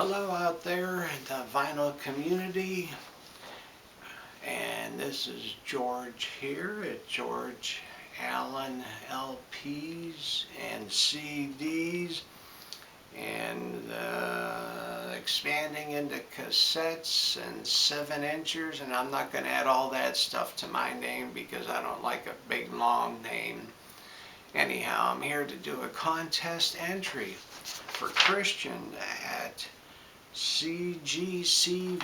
Hello out there in the vinyl community, and this is George here at George Allen LPs and CDs, and expanding into cassettes and 7-inchers, and I'm not going to add all that stuff to my name because I don't like a big long name. Anyhow, I'm here to do a contest entry for Christian at Cgcvinylguy,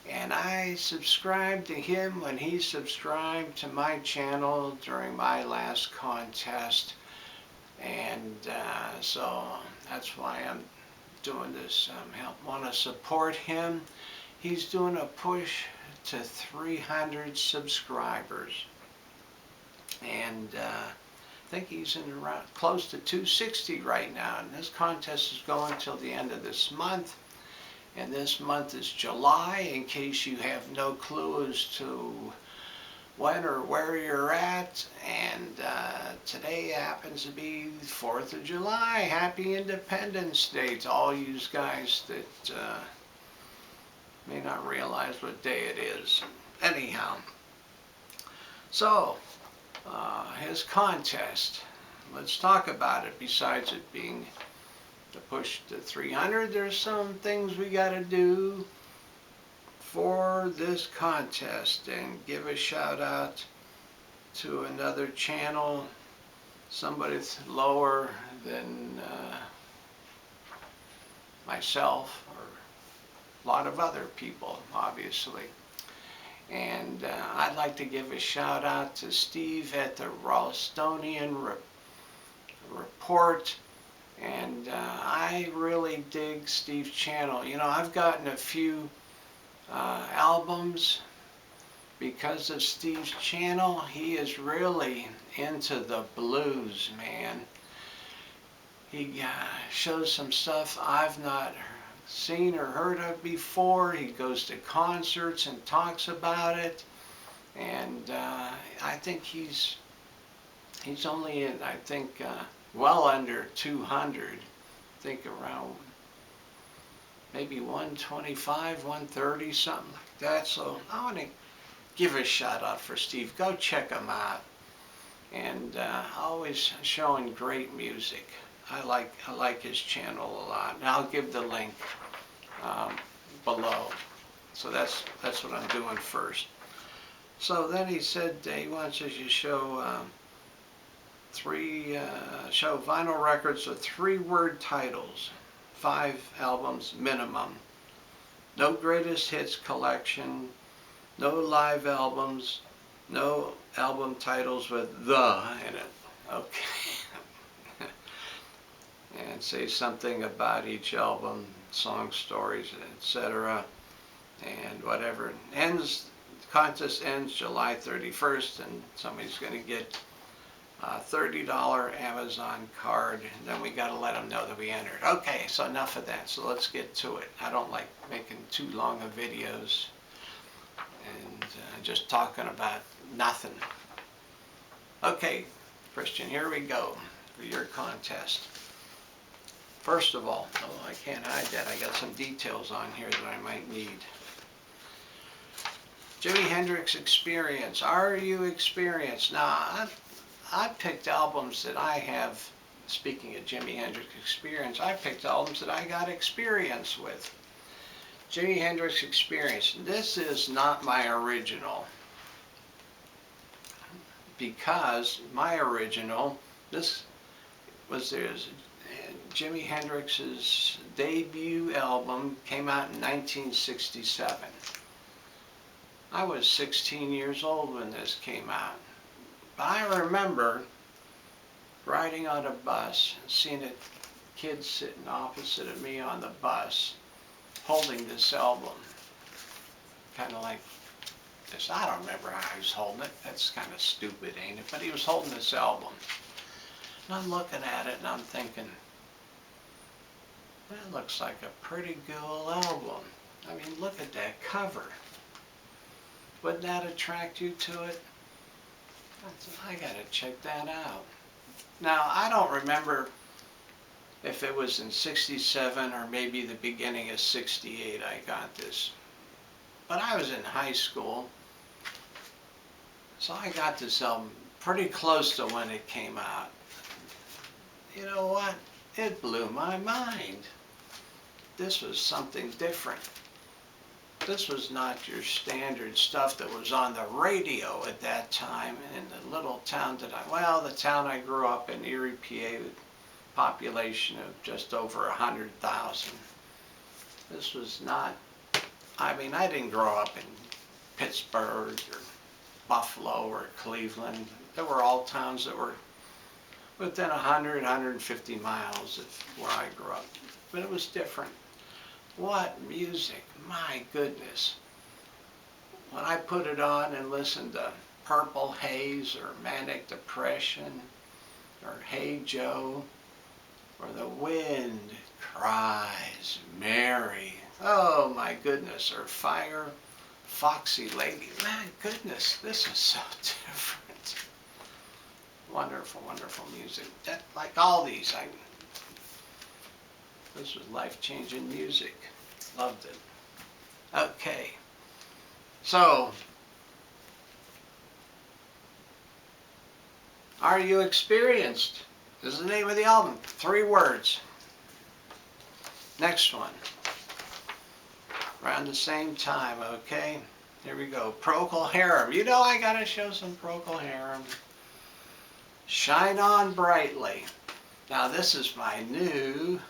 and I subscribed to him when he subscribed to my channel during my last contest, and so that's why I'm doing this. I want to support him. He's doing a push to 300 subscribers, and I think he's in around close to 260 right now, and this contest is going till the end of this month, and this month is July, in case you have no clue as to when or where you're at. And today happens to be the 4th of July. Happy Independence Day to all you guys that may not realize what day it is. Anyhow, so his contest, let's talk about it. Besides it being the push to 300, there's some things we got to do for this contest, and give a shout out to another channel, somebody lower than myself, or a lot of other people, obviously. And I'd like to give a shout out to Steve at the Ralstonian Report, and I really dig Steve's channel. You know, I've gotten a few albums because of Steve's channel. He is really into the blues, man. He shows some stuff I've not seen or heard of before. He goes to concerts and talks about it, and I think he's only in, I think, well under 200. I think around maybe 125, 130, something like that. So I want to give a shout out for Steve. Go check him out, and always showing great music. I like his channel a lot, and I'll give the link below. So that's what I'm doing first. So then he said he wants us to show show vinyl records with 3-word titles, 5 albums minimum, no greatest hits collection, no live albums, no album titles with "the" in it. Okay. And say something about each album, song stories, etc. And whatever. The contest ends July 31st, and somebody's going to get a $30 Amazon card, and then we got to let them know that we entered. Okay, so enough of that. So let's get to it. I don't like making too long of videos and just talking about nothing. Okay, Christian, here we go for your contest. First of all, oh, I can't hide that. I got some details on here that I might need. Jimi Hendrix Experience. Are you experienced? Now, I picked albums that I have, speaking of Jimi Hendrix Experience, I picked albums that I got experience with. Jimi Hendrix Experience. This is not my original, because my original, this was Jimi Hendrix's debut album, came out in 1967. I was 16 years old when this came out. But I remember riding on a bus and seeing a kid sitting opposite of me on the bus holding this album. Kind of like this. I don't remember how he was holding it. That's kind of stupid, ain't it? But he was holding this album. And I'm looking at it and I'm thinking, that looks like a pretty cool album. I mean, look at that cover. Wouldn't that attract you to it? I gotta check that out. Now, I don't remember if it was in 67 or maybe the beginning of 68 I got this. But I was in high school, so I got this album pretty close to when it came out. You know what? It blew my mind. This was something different. This was not your standard stuff that was on the radio at that time in the little town that the town I grew up in, Erie, PA, with a population of just over 100,000. This was not, I mean, I didn't grow up in Pittsburgh or Buffalo or Cleveland. They were all towns that were within 100, 150 miles of where I grew up. But it was different. What music, my goodness. When I put it on and listened to Purple Haze or Manic Depression or Hey Joe or The Wind Cries Mary, oh my goodness, or Fire Foxy Lady, my goodness, this is so different. Wonderful, wonderful music. That, like all these, this was life-changing music. Loved it. Okay. So, Are You Experienced? This is the name of the album. 3 words. Next one. Around the same time, okay? Here we go. Procol Harum. You know I gotta show some Procol Harum. Shine On Brightly. Now this is my new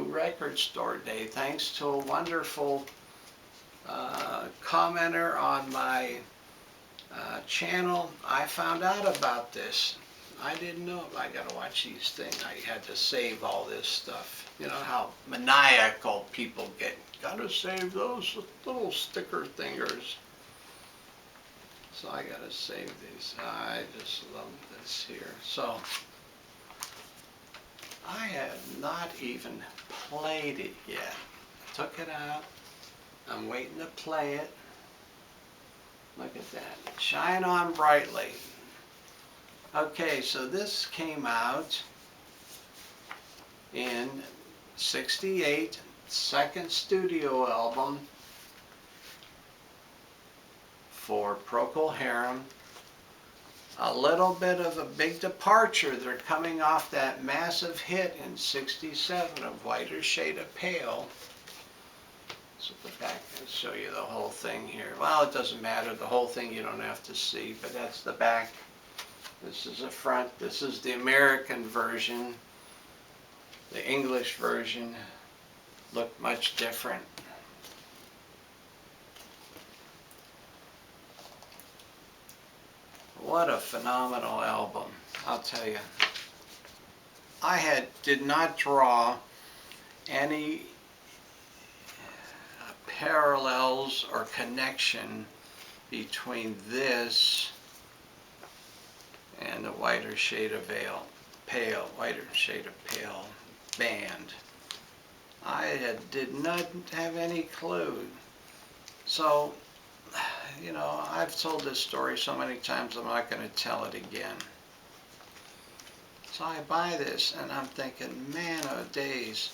record store day, thanks to a wonderful commenter on my channel. I found out about this. I didn't know. I gotta watch these things. I had to save all this stuff. You know how maniacal people get. Gotta save those little sticker thingers. So I gotta save these. I just love this here. So I have not even played it yet. Took it out. I'm waiting to play it. Look at that. Shine On Brightly. Okay, so this came out in '68, second studio album for Procol Harum. A little bit of a big departure. They're coming off that massive hit in '67 of Whiter Shade of Pale. So go back and show you the whole thing here. Well, it doesn't matter. The whole thing you don't have to see, but that's the back. This is the front. This is the American version. The English version looked much different. What a phenomenal album, I'll tell you. I did not draw any parallels or connection between this and the Whiter Shade of Pale band. I did not have any clue. So, you know, I've told this story so many times I'm not going to tell it again. So I buy this and I'm thinking, man oh days,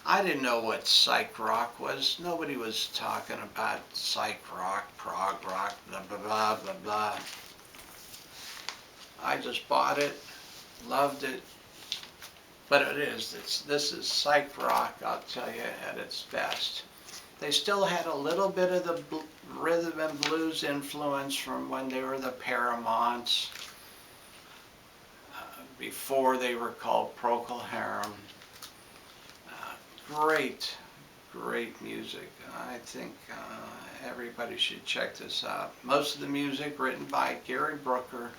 I didn't know what psych rock was. Nobody was talking about psych rock, prog rock, blah, blah, blah, blah, blah. I just bought it, loved it. But it is, this is psych rock, I'll tell you, at its best. They still had a little bit of the rhythm and blues influence from when they were the Paramounts, before they were called Procol Harum. Great, great music. I think everybody should check this out. Most of the music written by Gary Brooker.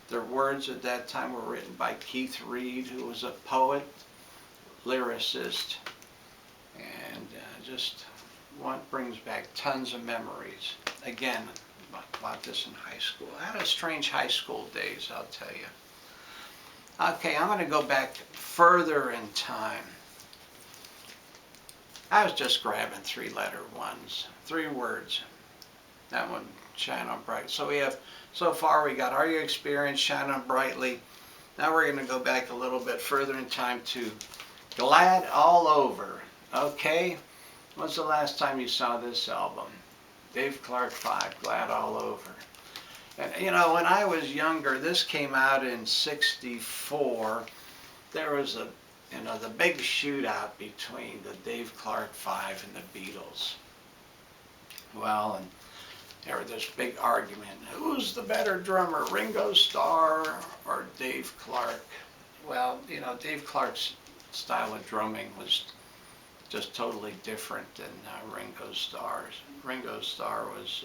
Their words at that time were written by Keith Reed, who was a poet, lyricist, and just brings back tons of memories. Again, about this in high school. I had a strange high school days, I'll tell you. Okay, I'm going to go back further in time. I was just grabbing 3-letter ones, 3 words. That one, Shine On Bright. So we have, so far we got Are You Experienced, Shine On Brightly, Now we're going to go back a little bit further in time to Glad All Over. Okay, when's the last time you saw this album? Dave Clark 5, Glad All Over. And you know, when I was younger, this came out in '64. There was a, you know, the big shootout between the Dave Clark 5 and the Beatles. Well, and there was this big argument. Who's the better drummer, Ringo Starr or Dave Clark? Well, you know, Dave Clark's style of drumming was just totally different than Ringo Starr's. Ringo Starr was,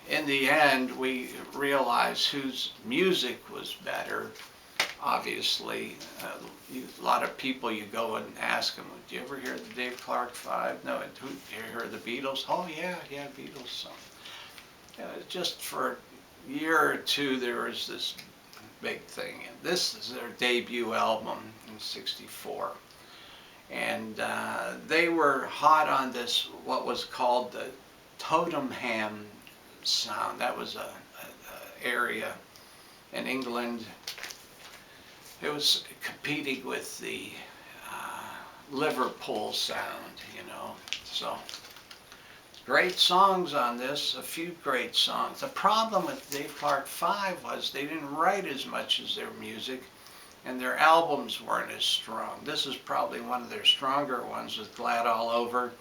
in the end, we realized whose music was better. Obviously, a lot of people, you go and ask them, "Do you ever hear the Dave Clark 5? No. Do you hear the Beatles? Oh yeah, Beatles song." Just for a year or two, there was this big thing. And this is their debut album in '64. And they were hot on this, what was called the Tottenham sound. That was a area in England. It was competing with the Liverpool sound, you know. So great songs on this, a few great songs. The problem with Dave Clark 5 was they didn't write as much as their music, and their albums weren't as strong. This is probably one of their stronger ones with Glad All Over,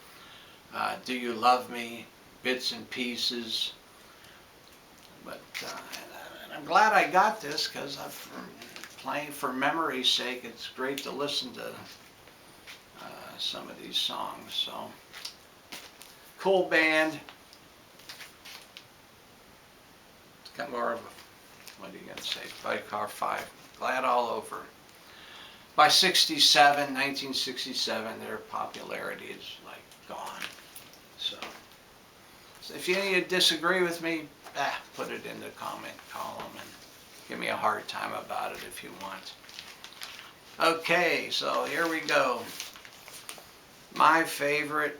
Do You Love Me, Bits and Pieces. But and I'm glad I got this, because I've playing for memory's sake. It's great to listen to some of these songs. So cool band. It's kind of more of a, what are you going to say, Dave Clark 5, Glad All Over. By 1967, their popularity is like gone. So if you disagree with me, put it in the comment column and give me a hard time about it if you want. Okay, so here we go. My favorite,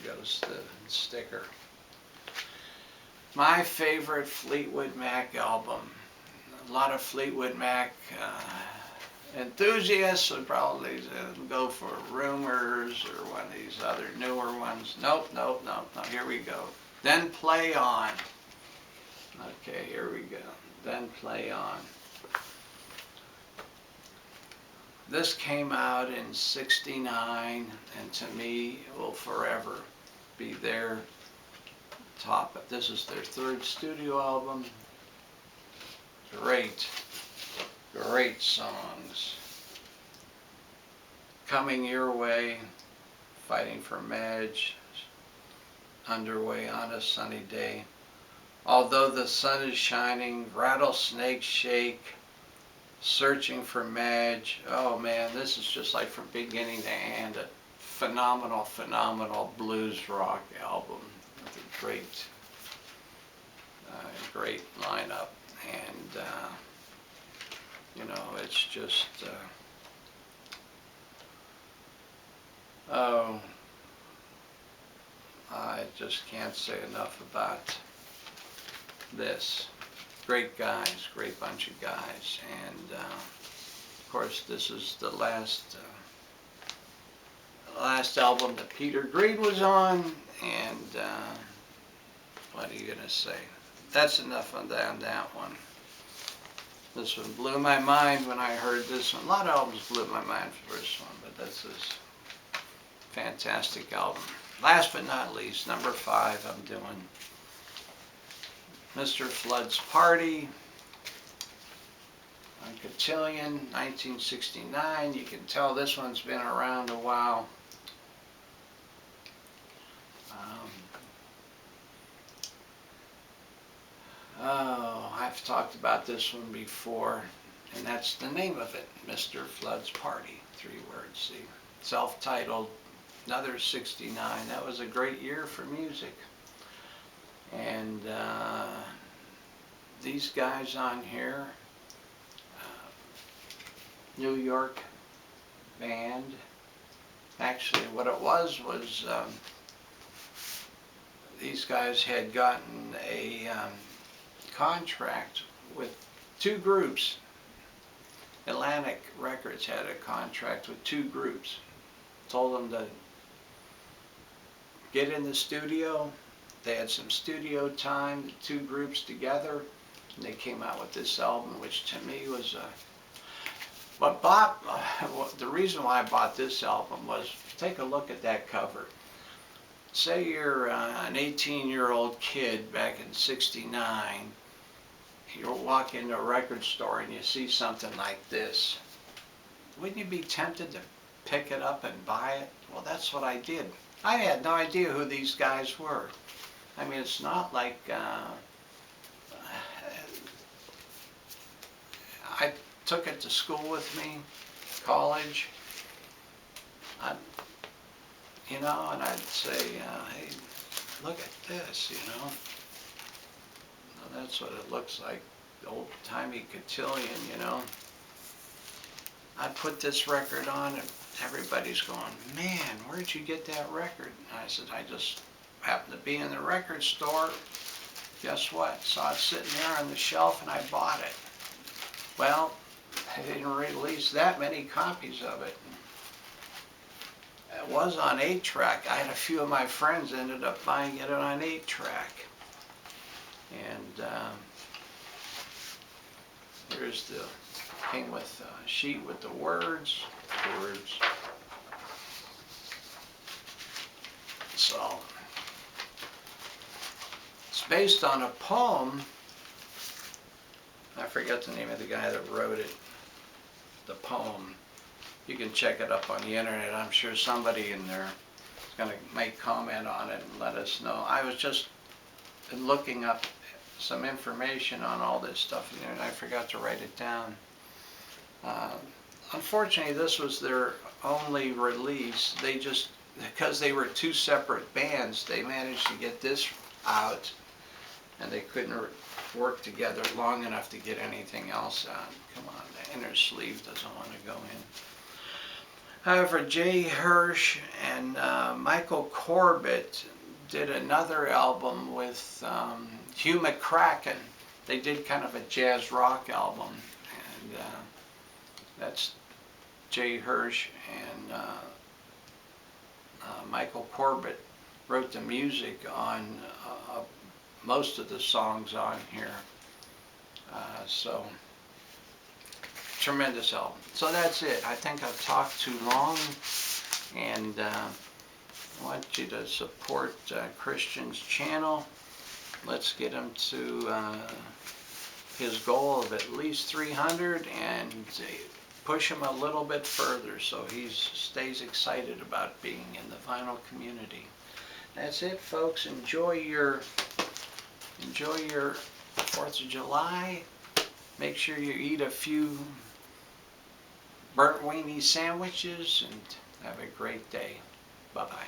there goes the sticker. My favorite Fleetwood Mac album. A lot of Fleetwood Mac enthusiasts would probably go for Rumors or one of these other newer ones. Nope. Here we go. Then Play On. Okay, here we go. Then Play On. This came out in '69, and to me, will forever be their top. This is their third studio album. Great songs. Coming Your Way, Fighting for Madge, Underway on a Sunny Day, Although the Sun is Shining, Rattlesnake Shake, Searching for Madge. Oh man, this is just like from beginning to end a phenomenal blues rock album with a great lineup. And you know, it's just oh, I just can't say enough about this. Great guys, great bunch of guys. And of course, this is the last album that Peter Green was on. And what are you gonna say? That's enough on that one. This one blew my mind when I heard this one. A lot of albums blew my mind for this one, but this is a fantastic album. Last but not least, number 5, I'm doing Mr. Flood's Party on Cotillion, 1969. You can tell this one's been around a while. I've talked about this one before, and that's the name of it, Mr. Flood's Party, 3 words, see. Self-titled, another 69. That was a great year for music. And these guys on here, New York band. Actually, what it was these guys had gotten a contract with two groups. Atlantic Records had a contract with two groups. Told them to get in the studio. They had some studio time, the two groups together, and they came out with this album, which to me was the reason why I bought this album was, take a look at that cover. Say you're an 18-year-old kid back in '69. You walk into a record store and you see something like this. Wouldn't you be tempted to pick it up and buy it? Well, that's what I did. I had no idea who these guys were. I mean, it's not like I took it to school with me, college. And I'd say, hey, look at this, Now, that's what it looks like, the old-timey cotillion, I'd put this record on and everybody's going, man, where'd you get that record? And I said, I just happened to be in the record store. Guess what? Saw it sitting there on the shelf and I bought it. Well, they didn't release that many copies of it. It was on 8-track. I had a few of my friends ended up buying it on 8-track. And here's the came with a sheet with the words. So it's based on a poem. I forget the name of the guy that wrote it. The poem. You can check it up on the internet. I'm sure somebody in there is going to make comment on it and let us know. I was just looking up some information on all this stuff and I forgot to write it down. Unfortunately, this was their only release. They just, because they were two separate bands, they managed to get this out and they couldn't work together long enough to get anything else out. Come on, the inner sleeve doesn't want to go in. However, Jay Hirsch and Michael Corbett did another album with Hugh McCracken. They did kind of a jazz rock album, and that's Jay Hirsch and Michael Corbett wrote the music on most of the songs on here. So tremendous album. So that's it. I think I've talked too long, and I want you to support Christian's channel. Let's get him to his goal of at least 300 and push him a little bit further so he stays excited about being in the vinyl community. That's it, folks. Enjoy your 4th of July. Make sure you eat a few burnt weenie sandwiches and have a great day. Bye-bye.